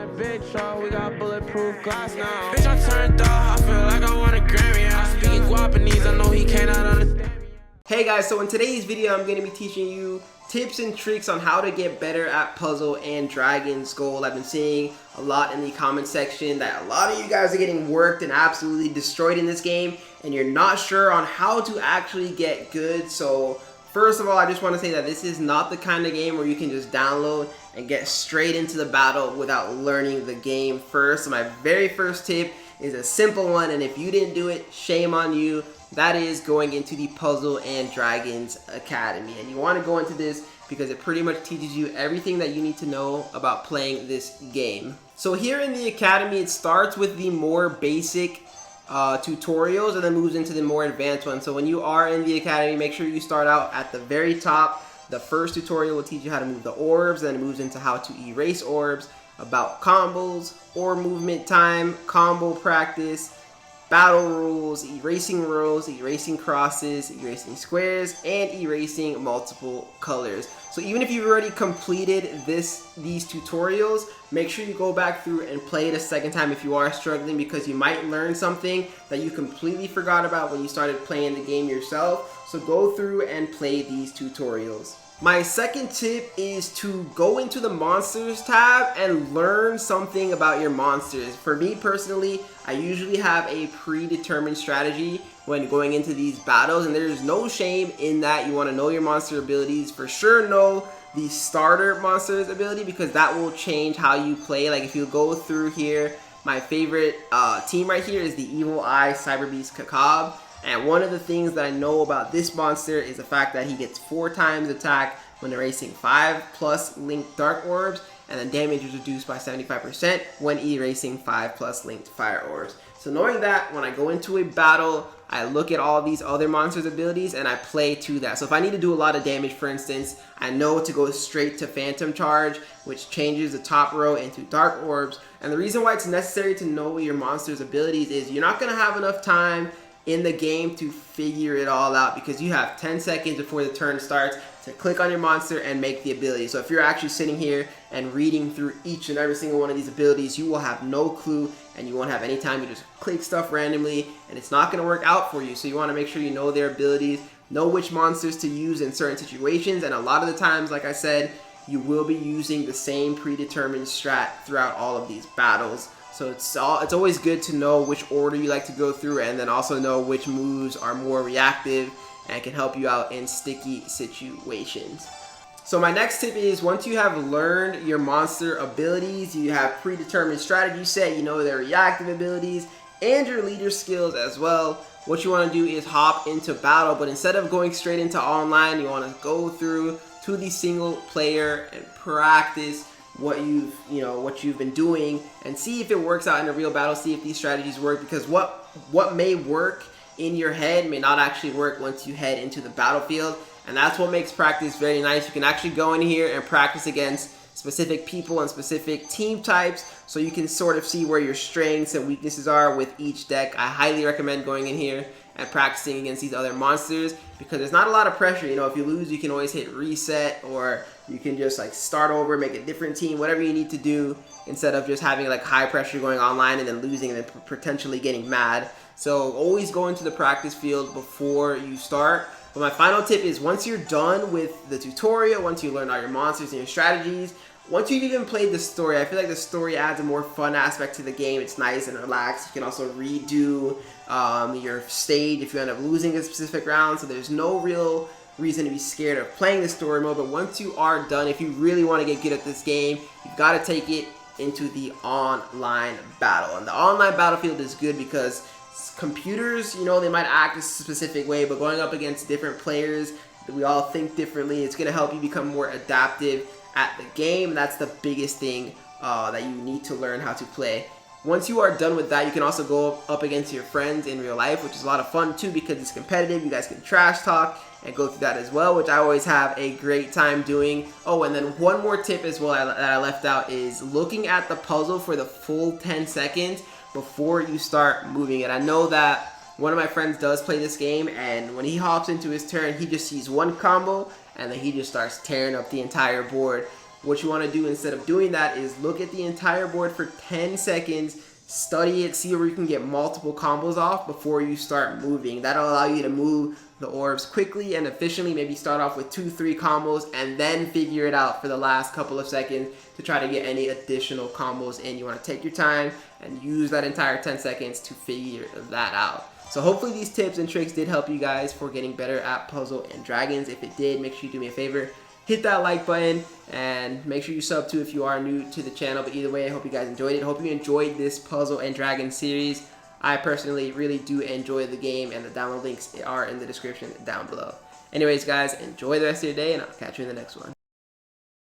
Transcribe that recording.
Bitch, we got bulletproof glass now. Bitch, I turned off, I feel like I want a Grammy. I'm speaking Guapanese, I know he cannot understand me. Hey guys, so in today's video, I'm going to be teaching you tips and tricks on how to get better at Puzzle and Dragon's Gold. I've been seeing a lot in the comment section that a lot of you guys are getting worked and absolutely destroyed in this game, and you're not sure on how to actually get good. So first of all, I just want to say that this is not the kind of game where you can just download and get straight into the battle without learning the game first. So my very first tip is a simple one, and if you didn't do it, shame on you. That is going into the Puzzle and Dragons Academy. And you want to go into this because it pretty much teaches you everything that you need to know about playing this game. So here in the Academy, it starts with the more basic tutorials and then moves into the more advanced ones. So when you are in the Academy, make sure you start out at the very top. The first tutorial will teach you how to move the orbs, then it moves into how to erase orbs, about combos, orb movement time, combo practice, battle rules, erasing crosses, erasing squares, and erasing multiple colors. So even if you've already completed these tutorials, make sure you go back through and play it a second time if you are struggling, because you might learn something that you completely forgot about when you started playing the game yourself. So go through and play these tutorials. My second tip is to go into the monsters tab and learn something about your monsters. For me personally, I usually have a predetermined strategy when going into these battles, and there's no shame in that. You want to know your monster abilities. For sure know the starter monsters ability, because that will change how you play. Like if you go through here, my favorite team right here is the Evil Eye Cyber Beast Kakab. And one of the things that I know about this monster is the fact that he gets 4 times attack when erasing 5+ linked dark orbs, and then damage is reduced by 75% when erasing 5+ linked fire orbs. So knowing that, when I go into a battle, I look at all these other monsters' abilities and I play to that. So if I need to do a lot of damage, for instance, I know to go straight to Phantom Charge, which changes the top row into dark orbs. And the reason why it's necessary to know your monster's abilities is you're not going to have enough time in the game to figure it all out, because you have 10 seconds before the turn starts to click on your monster and make the ability. So if you're actually sitting here and reading through each and every single one of these abilities, you will have no clue and you won't have any time to just click stuff randomly, and it's not going to work out for you. So you want to make sure you know their abilities, know which monsters to use in certain situations, and a lot of the times, like I said, you will be using the same predetermined strat throughout all of these battles. So it's always good to know which order you like to go through, and then also know which moves are more reactive and can help you out in sticky situations. So my next tip is, once you have learned your monster abilities, you have predetermined strategy set, you know their reactive abilities and your leader skills as well, what you want to do is hop into battle. But instead of going straight into online, you want to go through to the single player and practice what you've been doing and see if it works out in a real battle, see if these strategies work, because what may work in your head may not actually work once you head into the battlefield. And that's what makes practice very nice. You can actually go in here and practice against specific people and specific team types, so you can sort of see where your strengths and weaknesses are with each deck. I highly recommend going in here and practicing against these other monsters, because there's not a lot of pressure. You know, if you lose, you can always hit reset, or you can just like start over, make a different team, whatever you need to do, instead of just having like high pressure going online and then losing and then potentially getting mad. So always go into the practice field before you start. But my final tip is, once you're done with the tutorial, once you learn all your monsters and your strategies, once you've even played the story, I feel like the story adds a more fun aspect to the game. It's nice and relaxed. You can also redo your stage if you end up losing a specific round. So there's no real reason to be scared of playing the story mode. But once you are done, if you really want to get good at this game, you've got to take it into the online battle. And the online battlefield is good because computers, you know, they might act a specific way, but going up against different players, we all think differently. It's going to help you become more adaptive at the game, and that's the biggest thing that you need to learn how to play. Once you are done with that, you can also go up against your friends in real life, which is a lot of fun too, because it's competitive. You guys can trash talk and go through that as well, which I always have a great time doing. Oh, and then one more tip as well that I left out is looking at the puzzle for the full 10 seconds before you start moving it. I know that one of my friends does play this game, and when he hops into his turn, he just sees one combo and then he just starts tearing up the entire board. what you want to do instead of doing that is look at the entire board for 10 seconds, study it, see where you can get multiple combos off before you start moving. That'll allow you to move the orbs quickly and efficiently, maybe start off with 2-3 combos and then figure it out for the last couple of seconds to try to get any additional combos in. You want to take your time and use that entire 10 seconds to figure that out. So hopefully these tips and tricks did help you guys for getting better at Puzzle and Dragons. If it did, make sure you do me a favor, hit that like button and make sure you sub too if you are new to the channel. But either way, I hope you guys enjoyed it. I hope you enjoyed this Puzzle and Dragons series. I personally really do enjoy the game, and the download links are in the description down below. Anyways, guys, enjoy the rest of your day, and I'll catch you in the next one.